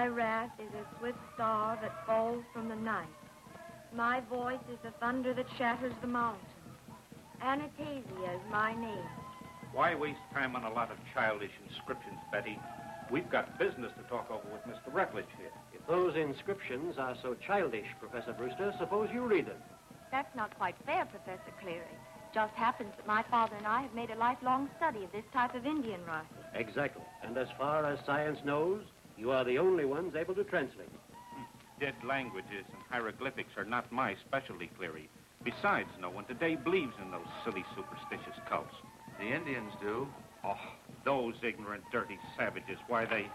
My wrath is a swift star that falls from the night. My voice is the thunder that shatters the mountains. Anastasia is my name. Why waste time on a lot of childish inscriptions, Betty? We've got business to talk over with Mr. Rutledge here. If those inscriptions are so childish, Professor Brewster, suppose you read them. That's not quite fair, Professor Cleary. Just happens that my father and I have made a lifelong study of this type of Indian writing. Exactly. And as far as science knows, you are the only ones able to translate. Dead languages and hieroglyphics are not my specialty, Cleary. Besides, no one today believes in those silly superstitious cults. The Indians do. Oh, those ignorant, dirty savages. Why, they...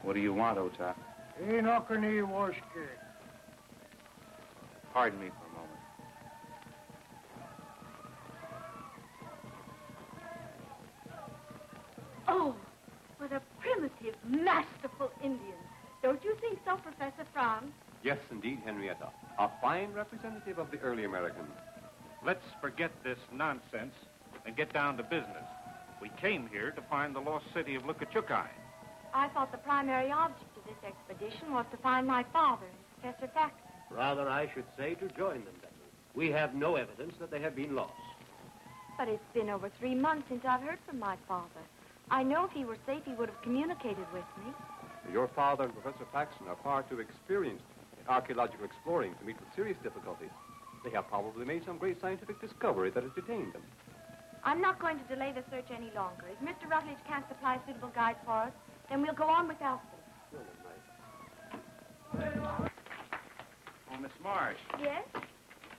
What do you want, Ota? Pardon me for a moment. Oh, what a primitive, masterful Indian. Don't you think so, Professor Franz? Yes, indeed, Henrietta. A fine representative of the early Americans. Let's forget this nonsense and get down to business. We came here to find the lost city of Lukachukai. I thought the primary object of this expedition was to find my father and Professor Faxon. Rather, I should say to join them, Betty. We have no evidence that they have been lost. But it's been over 3 months since I've heard from my father. I know if he were safe, he would have communicated with me. Your father and Professor Faxon are far too experienced in archaeological exploring to meet with serious difficulties. They have probably made some great scientific discovery that has detained them. I'm not going to delay the search any longer. If Mr. Rutledge can't supply suitable guides for us, then we'll go on without them. Oh, Miss Marsh. Yes?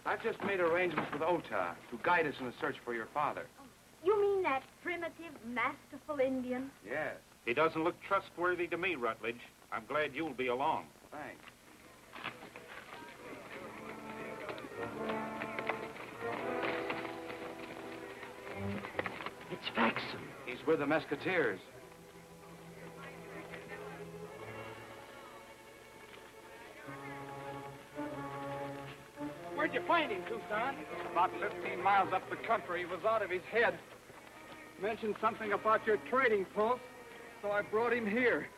I've just made arrangements with Ota to guide us in the search for your father. You mean that primitive, masterful Indian? Yes. He doesn't look trustworthy to me, Rutledge. I'm glad you'll be along. Thanks. It's Faxon. He's with the Musketeers. Where'd you find him, Tucson? About 15 miles up the country. He was out of his head. Mentioned something about your trading post, so I brought him here.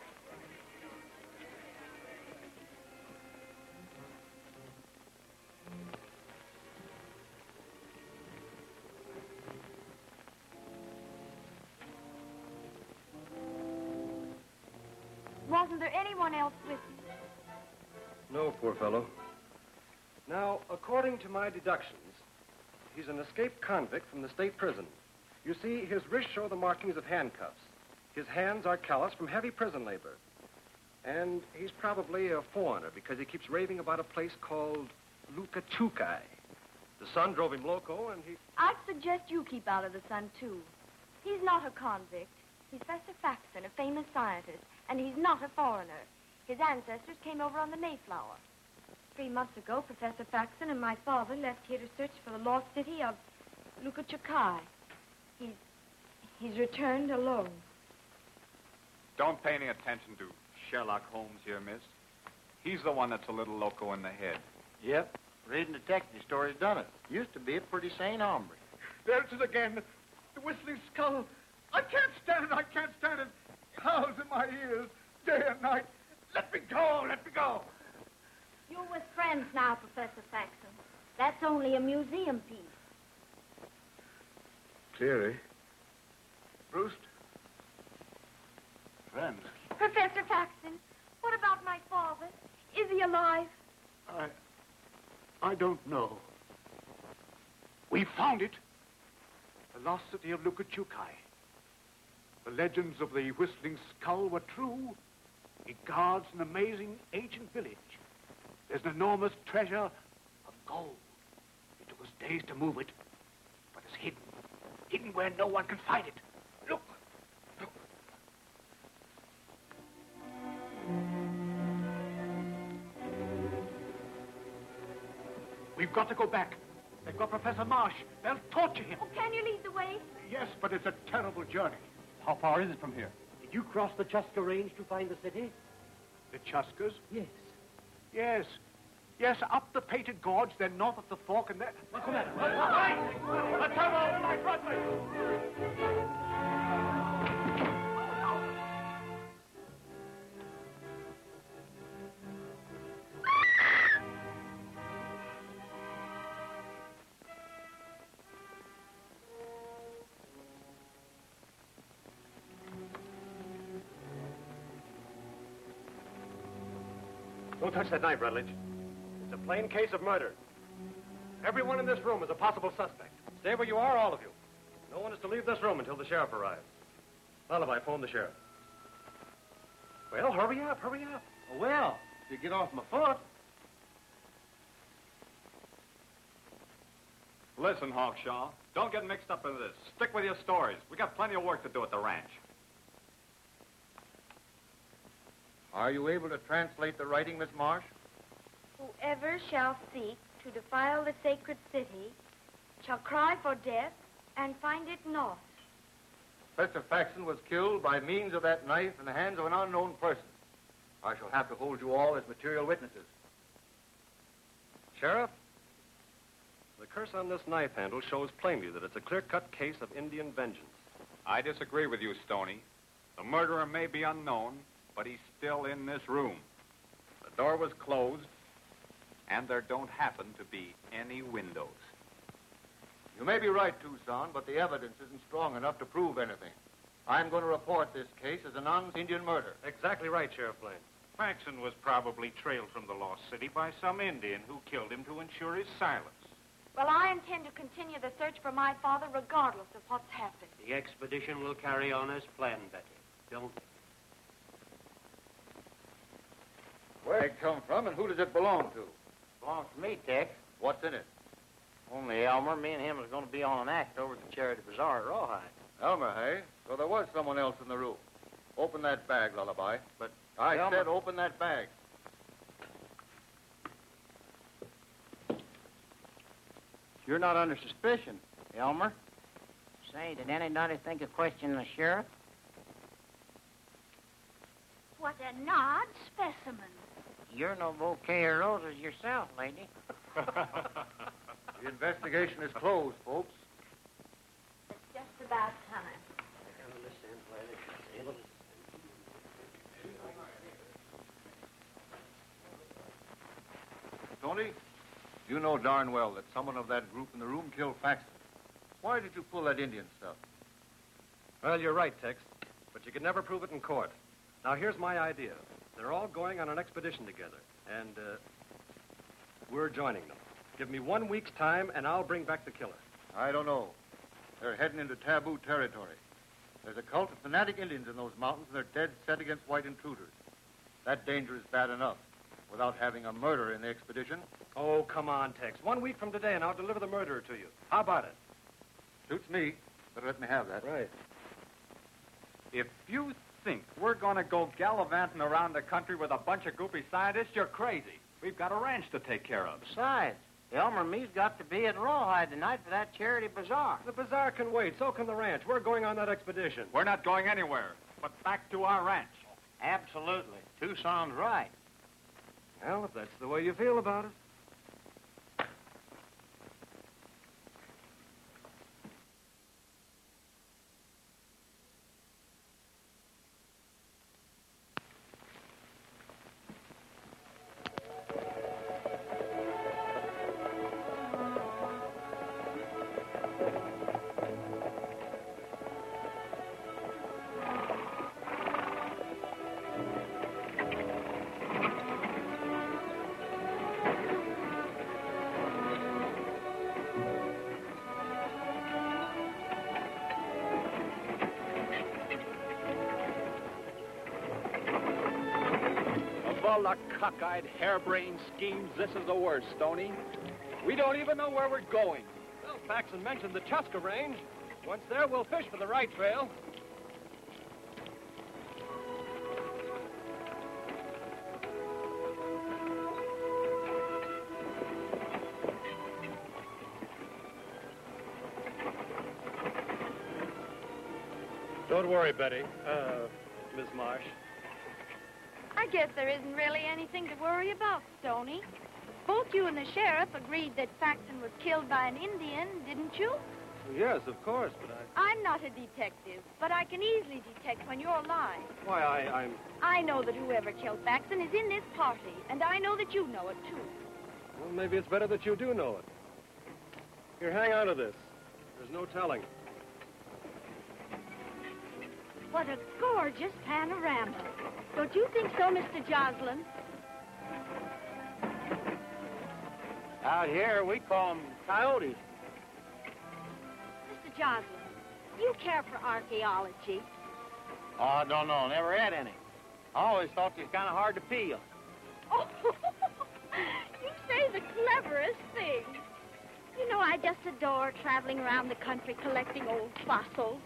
Wasn't there anyone else with you? No, poor fellow. Now, according to my deductions, he's an escaped convict from the state prison. You see, his wrists show the markings of handcuffs. His hands are calloused from heavy prison labor. And he's probably a foreigner because he keeps raving about a place called Lukachukai. The sun drove him loco, and he... I'd suggest you keep out of the sun, too. He's not a convict. He's Professor Faxon, a famous scientist, and he's not a foreigner. His ancestors came over on the Mayflower. 3 months ago, Professor Faxon and my father left here to search for the lost city of Lukachukai. He's returned alone. Don't pay any attention to Sherlock Holmes here, miss. He's the one that's a little loco in the head. Yep. Reading detective stories done it. Used to be a pretty sane hombre. There it is again. The whistling skull. I can't stand it. I can't stand it. Howls in my ears, day and night. Let me go. Let me go. You're with friends now, Professor Faxon. That's only a museum piece. Cleary. Brewster. Friends. Professor Faxon, what about my father? Is he alive? I don't know. We found it. The lost city of Lukachukai. The legends of the Whistling Skull were true. It guards an amazing ancient village. There's an enormous treasure of gold. It took us days to move it, but it's hidden. Hidden where no one can find it. Look. Look. We've got to go back. They've got Professor Marsh. They'll torture him. Oh, can you lead the way? Yes, but it's a terrible journey. How far is it from here? Did you cross the Chuska Range to find the city? The Chuskas? Yes. Yes. Yes, up the Pated Gorge, then north of the Fork, and then... Come on. Right! Let's have all my front. Don't touch that knife, Rutledge. It's a plain case of murder. Everyone in this room is a possible suspect. Stay where you are, all of you. No one is to leave this room until the sheriff arrives. Lullaby, phone the sheriff. Well, hurry up, hurry up. Well, if you get off my foot. Listen, Hawkshaw, don't get mixed up in this. Stick with your stories. We got plenty of work to do at the ranch. Are you able to translate the writing, Miss Marsh? Whoever shall seek to defile the sacred city shall cry for death and find it not. Professor Faxon was killed by means of that knife in the hands of an unknown person. I shall have to hold you all as material witnesses. Sheriff, the curse on this knife handle shows plainly that it's a clear-cut case of Indian vengeance. I disagree with you, Stoney. The murderer may be unknown, but he's still in this room. The door was closed, and there don't happen to be any windows. You may be right, Tucson, but the evidence isn't strong enough to prove anything. I'm going to report this case as a non-Indian murder. Exactly right, Sheriff Blaine. Faxon was probably trailed from the lost city by some Indian who killed him to ensure his silence. Well, I intend to continue the search for my father regardless of what's happened. The expedition will carry on as planned, Betty. Don't they? Where'd it come from, and who does it belong to? Belongs to me, Tex. What's in it? Only Elmer, me and him was going to be on an act over at the Charity Bazaar at Rawhide. Elmer, hey? So there was someone else in the room. Open that bag, Lullaby. But I Elmer... said open that bag. You're not under suspicion, Elmer. Say, did anybody think of questioning the sheriff? What an odd specimen. You're no bouquet of roses yourself, lady. The investigation is closed, folks. It's just about time. Tony, you know darn well that someone of that group in the room killed Faxon. Why did you pull that Indian stuff? Well, you're right, Tex, but you could never prove it in court. Now, here's my idea. They're all going on an expedition together, and we're joining them. Give me 1 week's time, and I'll bring back the killer. I don't know. They're heading into taboo territory. There's a cult of fanatic Indians in those mountains, and they're dead set against white intruders. That danger is bad enough, without having a murderer in the expedition. Oh, come on, Tex. 1 week from today, and I'll deliver the murderer to you. How about it? Suits me. Better let me have that. Right. If you think we're going to go gallivanting around the country with a bunch of goopy scientists, you're crazy. We've got a ranch to take care of. Besides, Elmer and me's got to be at Rawhide tonight for that Charity Bazaar. The bazaar can wait. So can the ranch. We're going on that expedition. We're not going anywhere, but back to our ranch. Absolutely. Tucson's right. Well, if that's the way you feel about it. All the cockeyed, harebrained schemes, this is the worst, Stoney. We don't even know where we're going. Well, Faxon mentioned the Chuska Range. Once there, we'll fish for the Wright trail. Don't worry, Betty. Miss Marsh. I guess there isn't really anything to worry about, Stoney. Both you and the sheriff agreed that Faxon was killed by an Indian, didn't you? Yes, of course, but I'm not a detective, but I can easily detect when you're lying. Why, I'm... I know that whoever killed Faxon is in this party, and I know that you know it, too. Well, maybe it's better that you do know it. Here, hang on to this. There's no telling. What a gorgeous panorama. Don't you think so, Mr. Joslin? Out here, we call them coyotes. Mr. Joslin, do you care for archaeology? Oh, I don't know. Never had any. I always thought they was kind of hard to peel. Oh, you say the cleverest thing. You know, I just adore traveling around the country collecting old fossils.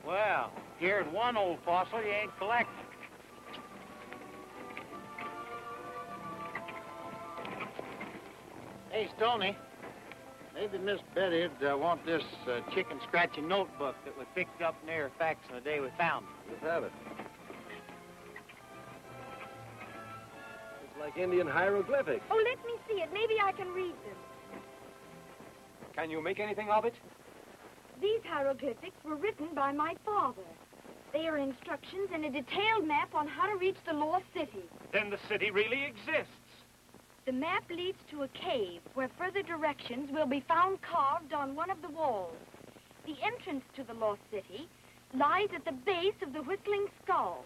Well, here's one old fossil you ain't collecting. Hey, Stoney, maybe Miss Betty'd want this chicken scratching notebook that we picked up near Faxon the day we found it. Let's have it. It's like Indian hieroglyphics. Oh, let me see it. Maybe I can read them. Can you make anything of it? These hieroglyphics were written by my father. They are instructions and a detailed map on how to reach the lost city. Then the city really exists. The map leads to a cave where further directions will be found carved on one of the walls. The entrance to the lost city lies at the base of the Whistling Skull.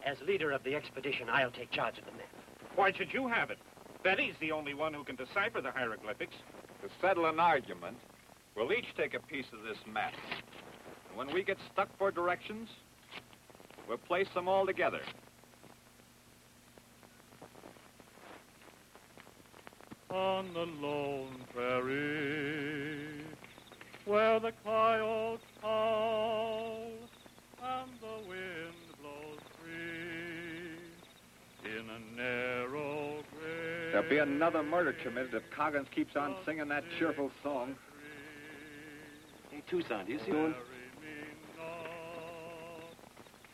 As leader of the expedition, I'll take charge of the map. Why should you have it? Betty's the only one who can decipher the hieroglyphics. To settle an argument, we'll each take a piece of this map. And when we get stuck for directions, we'll place them all together. On the lone prairie, where the coyotes howl and the wind blows free, in a narrow grave. There'll be another murder committed if Coggins keeps on singing that cheerful song. Hey, Tucson, do you see one?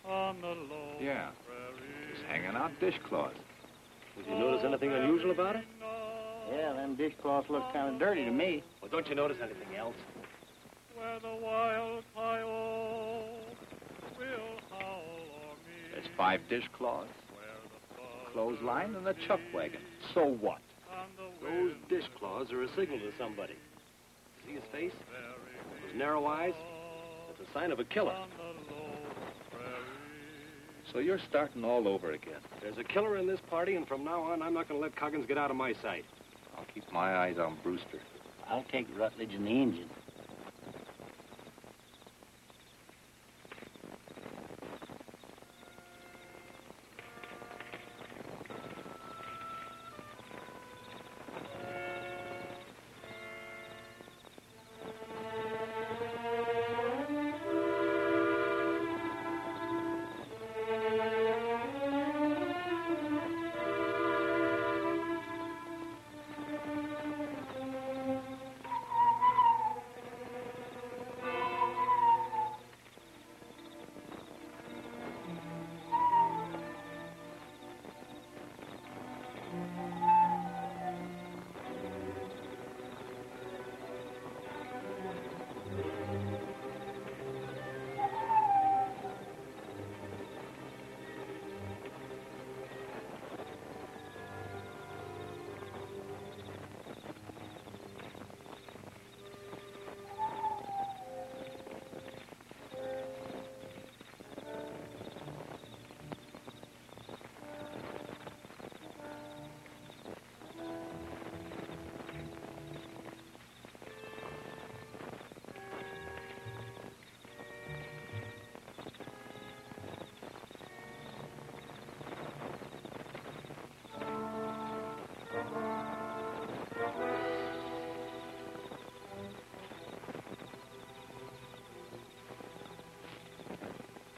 On the lone Yeah. He's hanging out dishcloths. Did you notice anything unusual about it? Yeah, them dishcloths look kind of dirty to me. Well, don't you notice anything else? where the wild coyote will howl o'er me. There's 5 dishcloths, clothesline, and a chuck wagon. So what? Those dishcloths are a signal to somebody. See his face? Those narrow eyes? It's a sign of a killer. So you're starting all over again. There's a killer in this party, and from now on, I'm not going to let Coggins get out of my sight. I'll keep my eyes on Brewster. I'll take Rutledge and the engine.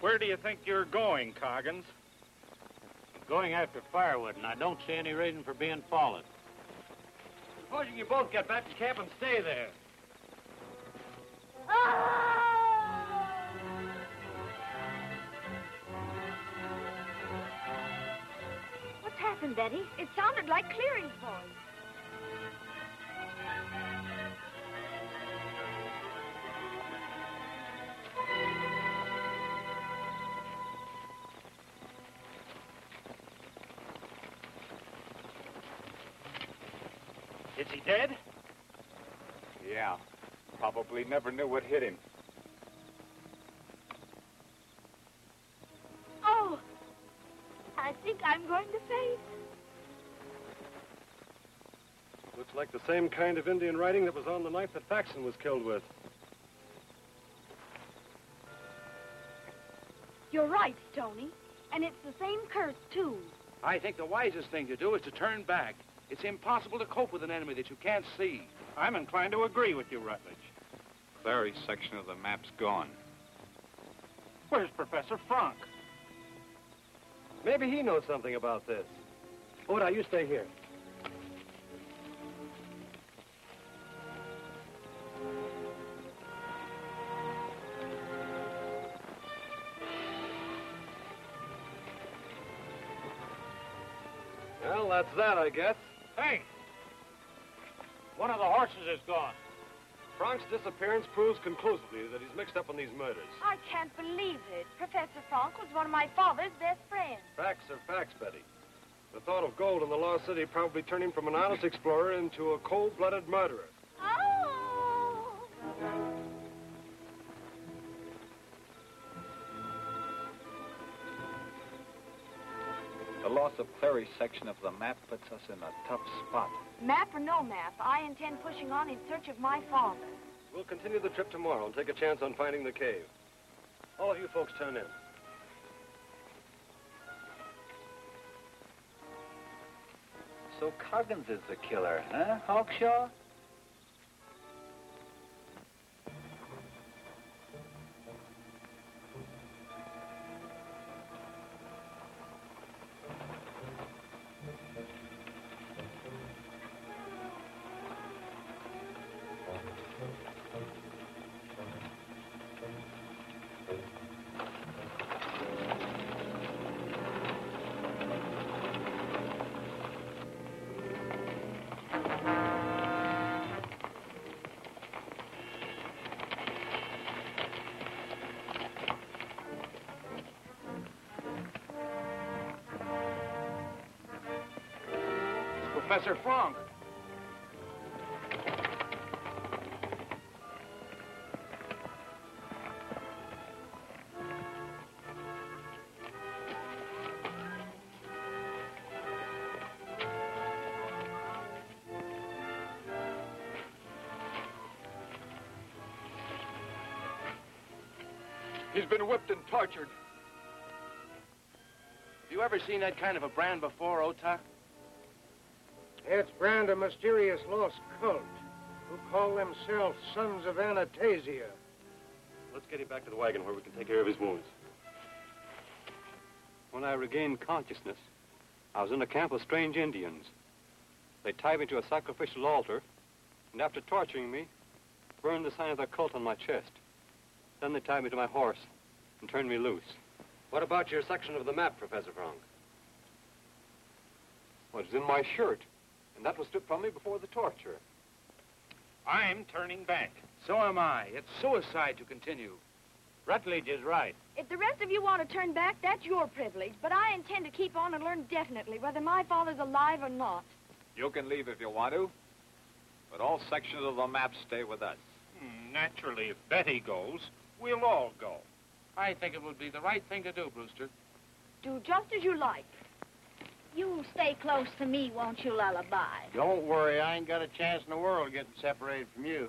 Where do you think you're going, Coggins? I'm going after firewood, and I don't see any reason for being followed. Supposing you both get back to camp and stay there. What's happened? Listen, Betty. It sounded like Cleary's voice. Is he dead? Yeah. Probably never knew what hit him. Oh, I think I'm going to faint. Looks like the same kind of Indian writing that was on the knife that Faxon was killed with. You're right, Stoney. And it's the same curse, too. I think the wisest thing to do is to turn back. It's impossible to cope with an enemy that you can't see. I'm inclined to agree with you, Rutledge. Clary's section of the map's gone. Where's Professor Frank? Maybe he knows something about this. Oda, you stay here. Well, that's that, I guess. Hey! One of the horses is gone. Frank's disappearance proves conclusively that he's mixed up in these murders. I can't believe it. Professor Frank was one of my father's best friends. Facts are facts, Betty. The thought of gold in the Lost City probably turned him from an honest explorer into a cold-blooded murderer. Oh! The loss of Clary's section of the map puts us in a tough spot. Map or no map, I intend pushing on in search of my father. We'll continue the trip tomorrow and take a chance on finding the cave. All of you folks turn in. So Coggins is the killer, huh, Hawkshaw? Professor Frank. He's been whipped and tortured. Have you ever seen that kind of a brand before, Ota? It's brand a mysterious lost cult who call themselves Sons of Anastasia. Let's get him back to the wagon where we can take care of his wounds. When I regained consciousness, I was in a camp of strange Indians. They tied me to a sacrificial altar, and after torturing me, burned the sign of their cult on my chest. Then they tied me to my horse and turned me loose. What about your section of the map, Professor Frank? Well, it's in my shirt, and that was stripped from me before the torture. I'm turning back. So am I. It's suicide to continue. Rutledge is right. If the rest of you want to turn back, that's your privilege. But I intend to keep on and learn definitely whether my father's alive or not. You can leave if you want to, but all sections of the map stay with us. Naturally, if Betty goes, we'll all go. I think it would be the right thing to do, Brewster. Do just as you like. You stay close to me, won't you, Lullaby? Don't worry, I ain't got a chance in the world getting separated from you.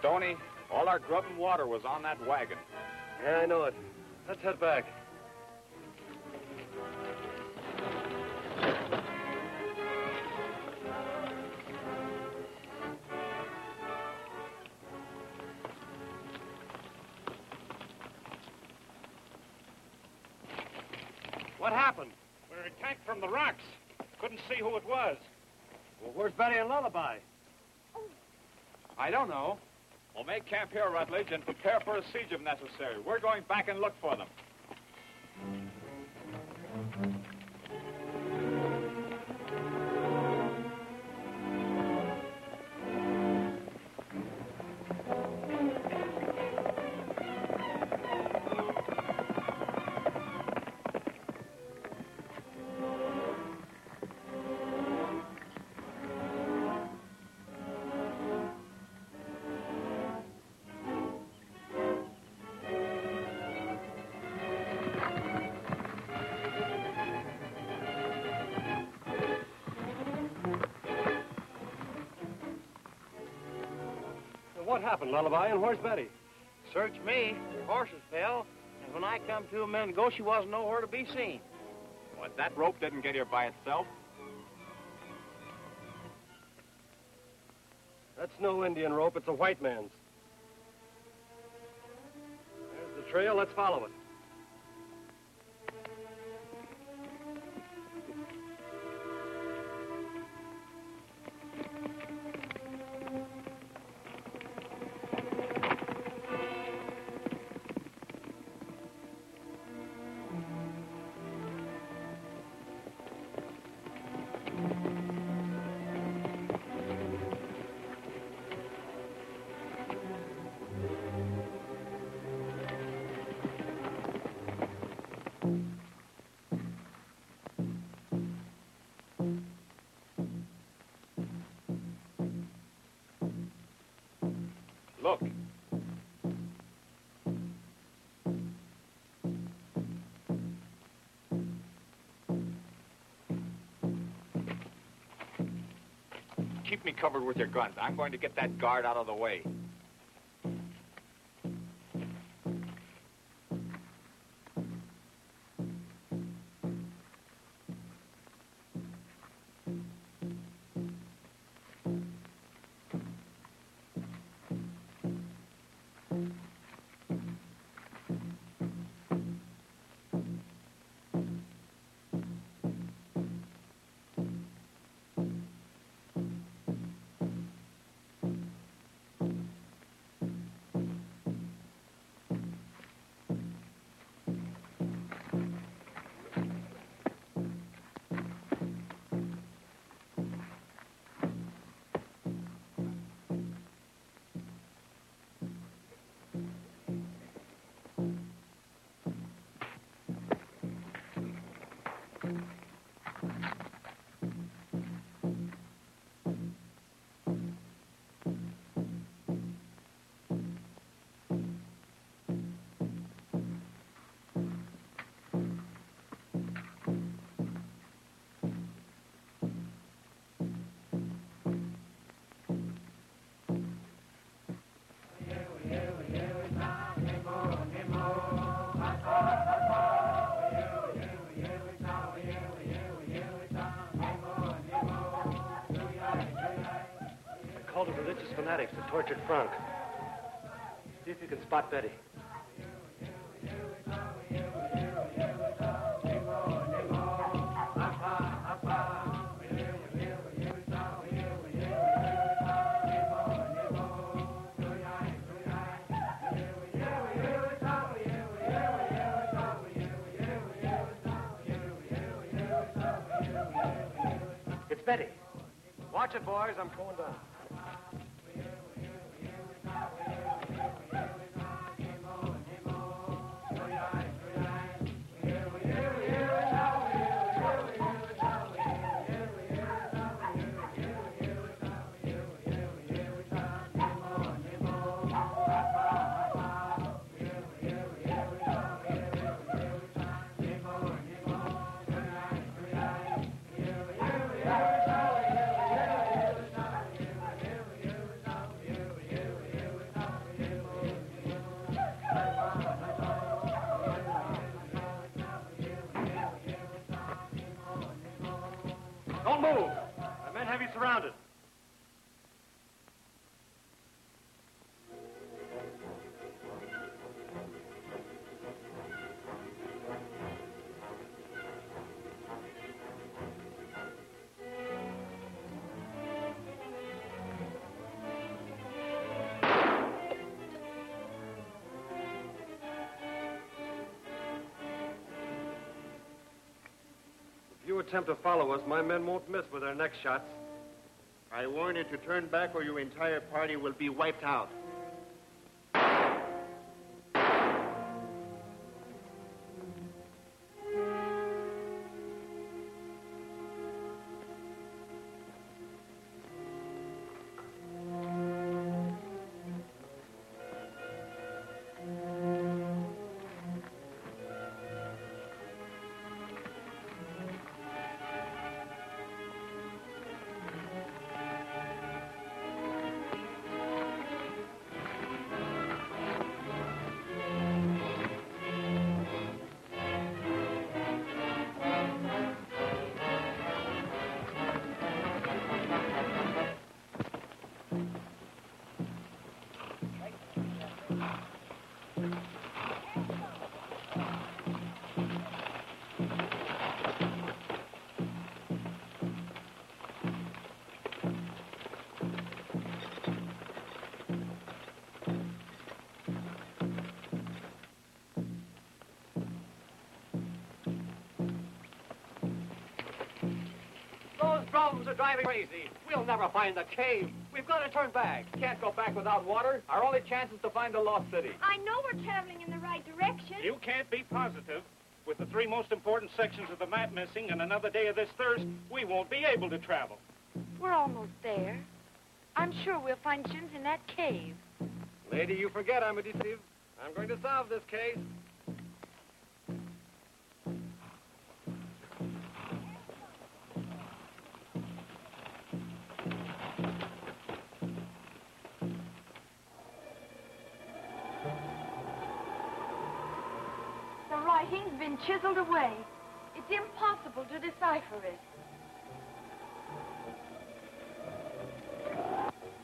Stoney, all our grub and water was on that wagon. Yeah, I know it. Let's head back. What happened? We were attacked from the rocks. Couldn't see who it was. Well, where's Betty and Lullaby? I don't know. We'll make camp here, Rutledge, and prepare for a siege if necessary. We're going back and look for them. What happened, Lullaby, and where's Betty? Search me. Her horses fell, and when I come to a minute ago, she wasn't nowhere to be seen. What, that rope didn't get here by itself? That's no Indian rope. It's a white man's. There's the trail. Let's follow it. Look. Keep me covered with your guns. I'm going to get that guard out of the way. Called the religious fanatics that tortured Frank. See if you can spot Betty. It's Betty. Watch it, boys. I'm going down. attempt to follow us, my men won't miss with their next shots. I warn you to turn back or your entire party will be wiped out. Those drums are driving crazy. We'll never find the cave. We've got to turn back. Can't go back without water. Our only chance is to find the lost city. I know we're traveling in the right direction. You can't be positive. With the three most important sections of the map missing and another day of this thirst, we won't be able to travel. We're almost there. I'm sure we'll find Jim's in that cave. Lady, you forget I'm a detective. I'm going to solve this case. The writing's been chiseled away. It's impossible to decipher it.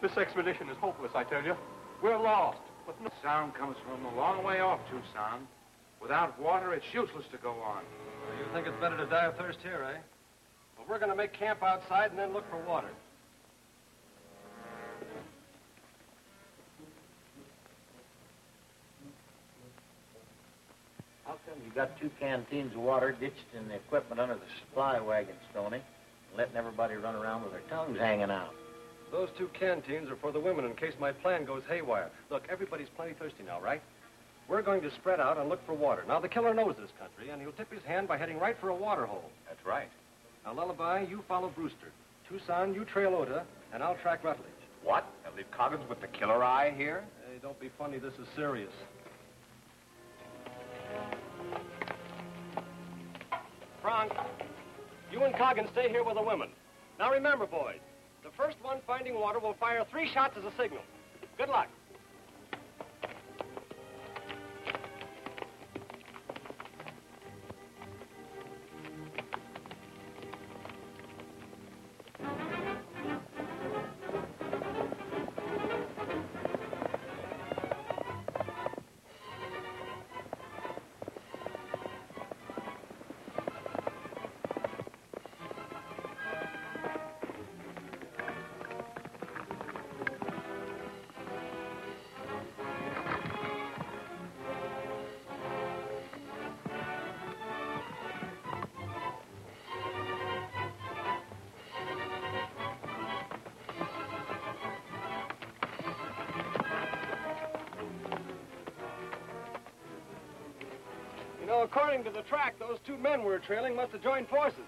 This expedition is hopeless, I tell you. We're lost. But no Sound comes from a long way off, Tucson. Without water, it's useless to go on. You think it's better to die of thirst here, eh? Well, we're going to make camp outside and then look for water. How come you got 2 canteens of water ditched in the equipment under the supply wagon, Stoney, and letting everybody run around with their tongues hanging out? Those 2 canteens are for the women in case my plan goes haywire. Look, everybody's plenty thirsty now, right? We're going to spread out and look for water. Now, the killer knows this country, and he'll tip his hand by heading right for a water hole. That's right. Now, Lullaby, you follow Brewster. Tucson, you trail Oda, and I'll track Rutledge. What? They'll leave Coggins with the killer eye here? Hey, don't be funny. This is serious. Frank, you and Coggins stay here with the women. Now, remember, boys, the first one finding water will fire 3 shots as a signal. Good luck. You know, according to the track, those 2 men we're trailing must have joined forces.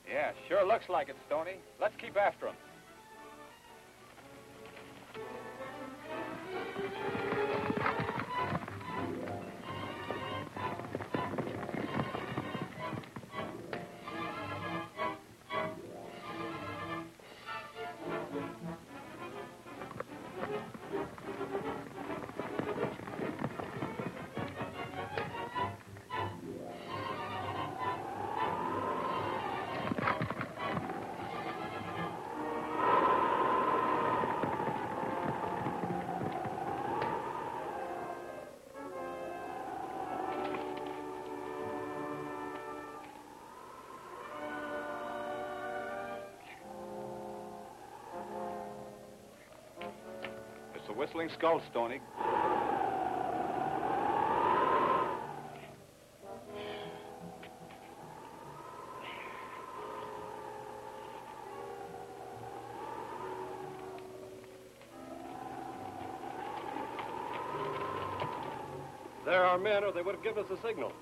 Yeah, sure looks like it, Stoney. Let's keep after them. It's a whistling skull, Stoney. They're our men, or they would have given us a signal.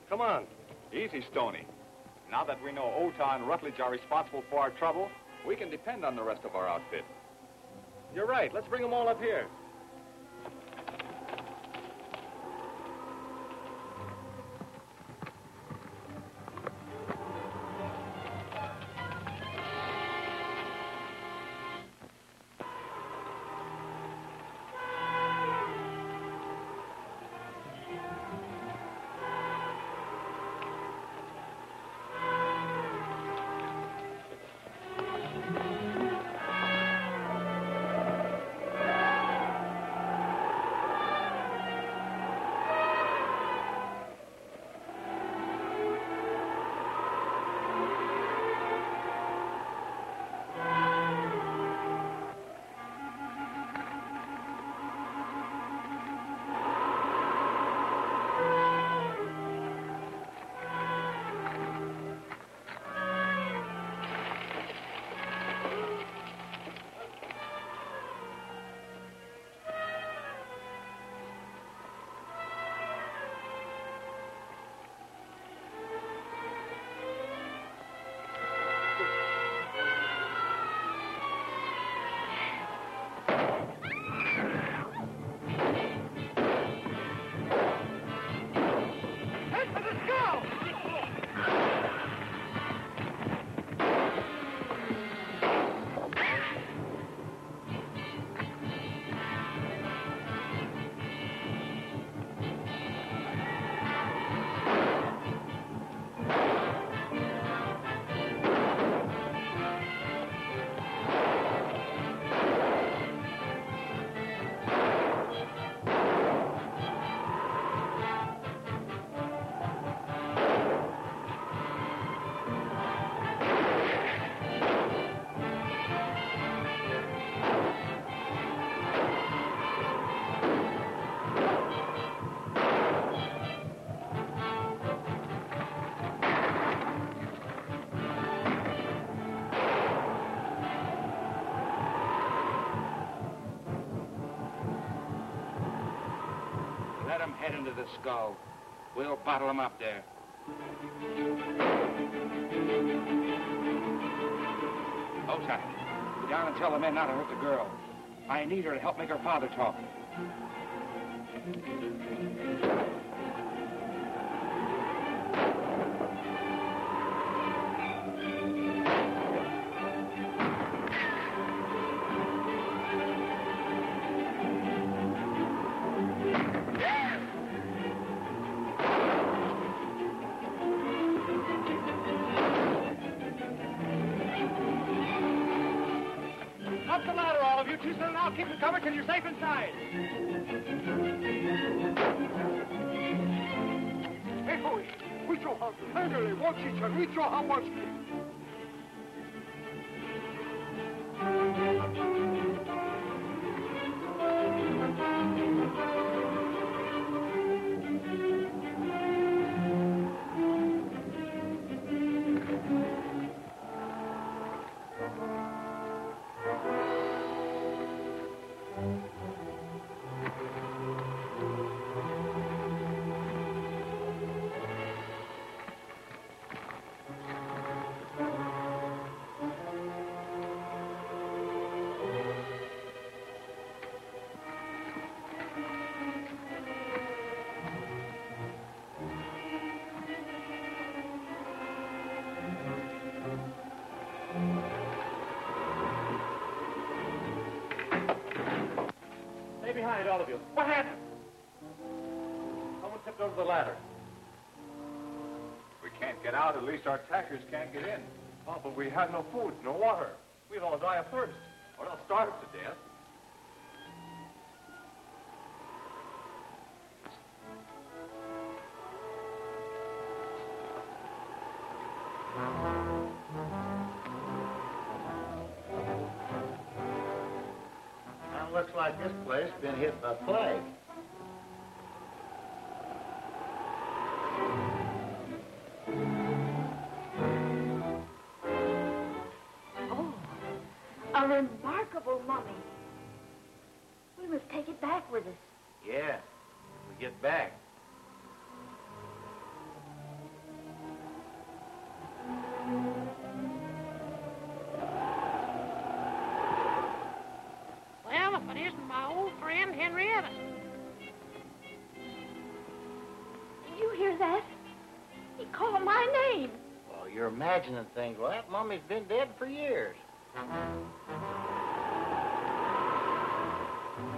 Come on. Easy, Stoney. Now that we know Ota and Rutledge are responsible for our trouble, we can depend on the rest of our outfit. You're right. Let's bring them all up here. Let them head into the skull. We'll bottle them up there. Ota, go down and tell the men not to hurt the girl. I need her to help make her father talk. Up the ladder, all of you. Two and I'll keep it covered till you're safe inside. Hey, boys. We throw how tenderly. Watch each other. We throw how much. Stay behind, all of you. What happened? Someone tipped over the ladder. We can't get out, at least our attackers can't get in. Oh, but we had no food, no water. We'd all die of thirst, or else starve to death. Now, looks like this place been hit by plague. Oh, a remarkable mummy. We must take it back with us. Yeah, we get back. Henrietta. Did you hear that? He called my name. Oh, you're imagining things. Well, that mummy's been dead for years.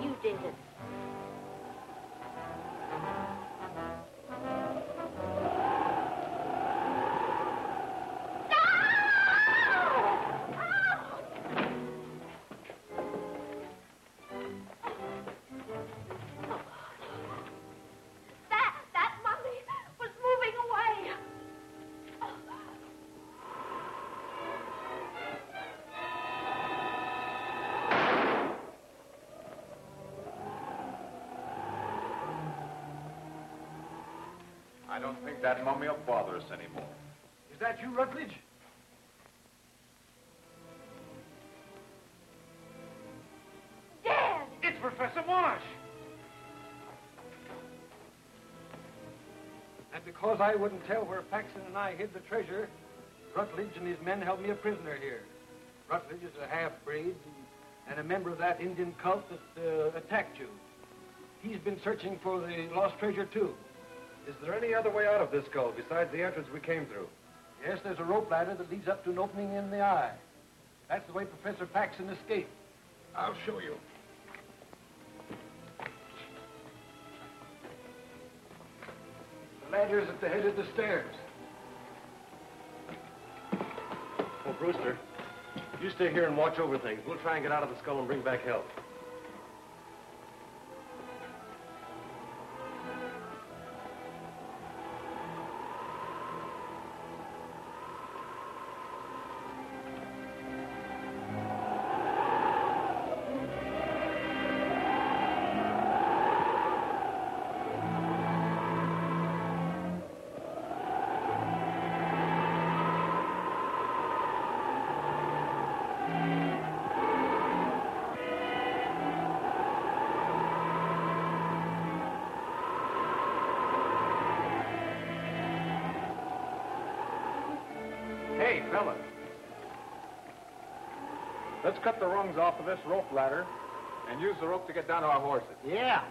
You did it. That mummy was moving away. I don't think that mummy will bother us anymore. Is that you, Rutledge? Dead! It's Professor Marsh! And because I wouldn't tell where Paxton and I hid the treasure, Rutledge and his men held me a prisoner here. Rutledge is a half-breed and a member of that Indian cult that attacked you. He's been searching for the lost treasure, too. Is there any other way out of this cult besides the entrance we came through? Yes, there's a rope ladder that leads up to an opening in the eye. That's the way Professor Paxton escaped. I'll show you. The ladder's at the head of the stairs. Oh, Brewster, you stay here and watch over things. We'll try and get out of the skull and bring back help. Hey, fellas. Let's cut the rungs off of this rope ladder and use the rope to get down to our horses. Yeah.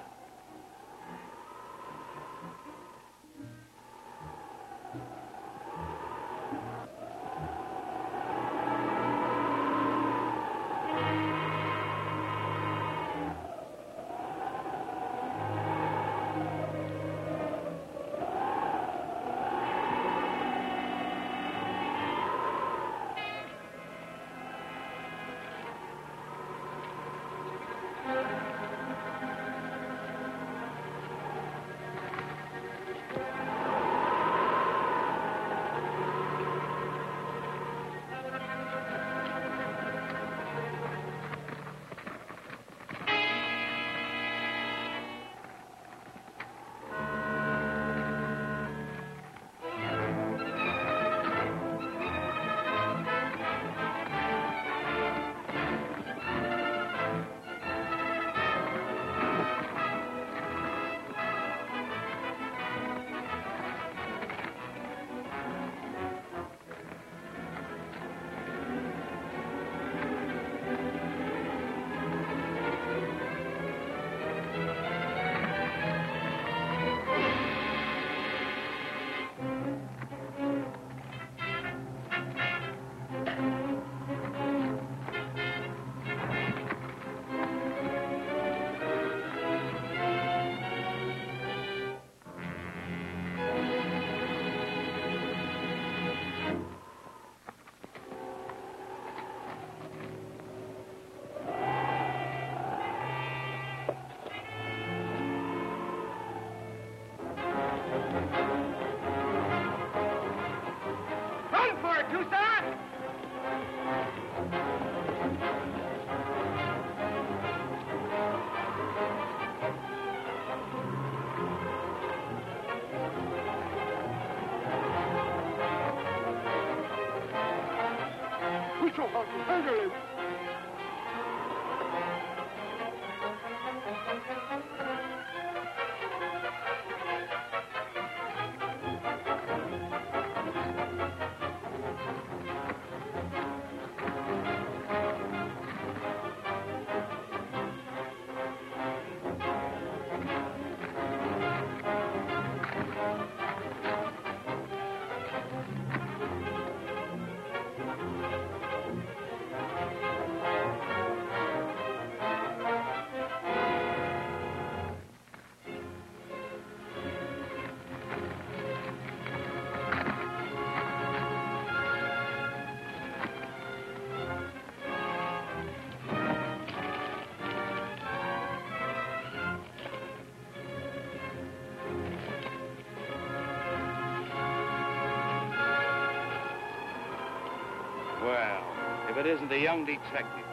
If it isn't the young detective,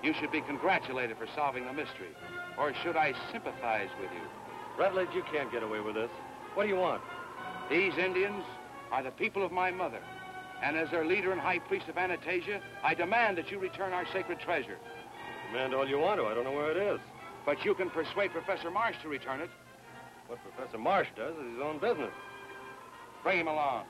you should be congratulated for solving the mystery. Or should I sympathize with you? Rutledge, you can't get away with this. What do you want? These Indians are the people of my mother. And as their leader and high priest of Anastasia, I demand that you return our sacred treasure. Demand all you want to. I don't know where it is. But you can persuade Professor Marsh to return it. What Professor Marsh does is his own business. Bring him along.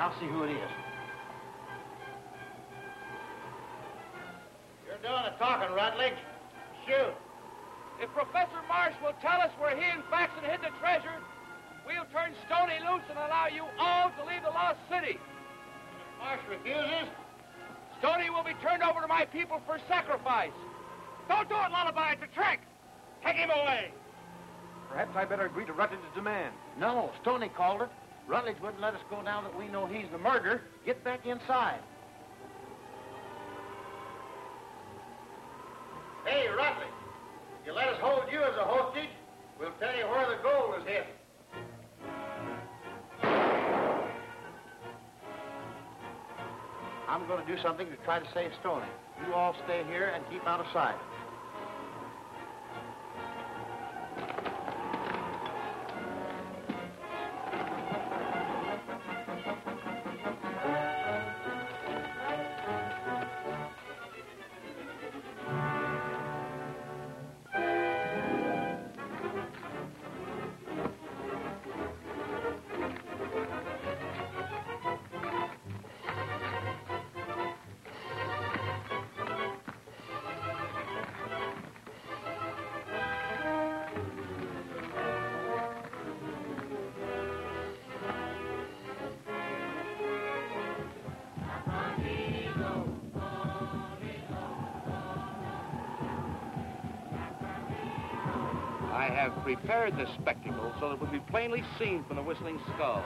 I'll see who it is. You're doing the talking, Rutledge. Shoot. If Professor Marsh will tell us where he and Faxon hid the treasure, we'll turn Stoney loose and allow you all to leave the lost city. If Marsh refuses, Stoney will be turned over to my people for sacrifice. Don't do it, Lullaby. It's a trick. Take him away. Perhaps I better agree to Rutledge's demand. no, Stoney called it. Rutledge wouldn't let us go now that we know he's the murderer. Get back inside. Hey, Rutledge, you let us hold you as a hostage, we'll tell you where the gold is hidden. I'm going to do something to try to save Stoney. You all stay here and keep out of sight. I have prepared the spectacle so that it will be plainly seen from the Whistling Skull.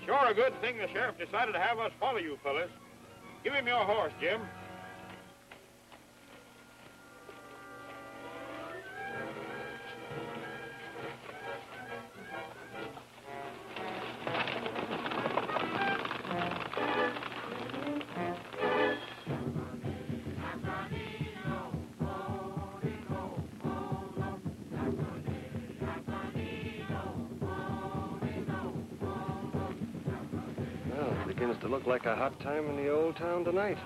Sure a good thing the sheriff decided to have us follow you fellas. Give him your horse, Jim. Begins to look like a hot time in the old town tonight.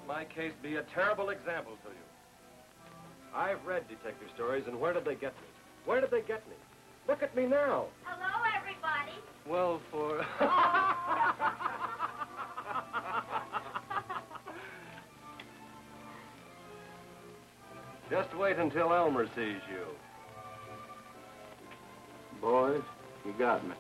my case be a terrible example to you. I've read detective stories, and where did they get me? Where did they get me? Look at me now. Hello, everybody. Well, for... Just wait until Elmer sees you. Boys, you got me.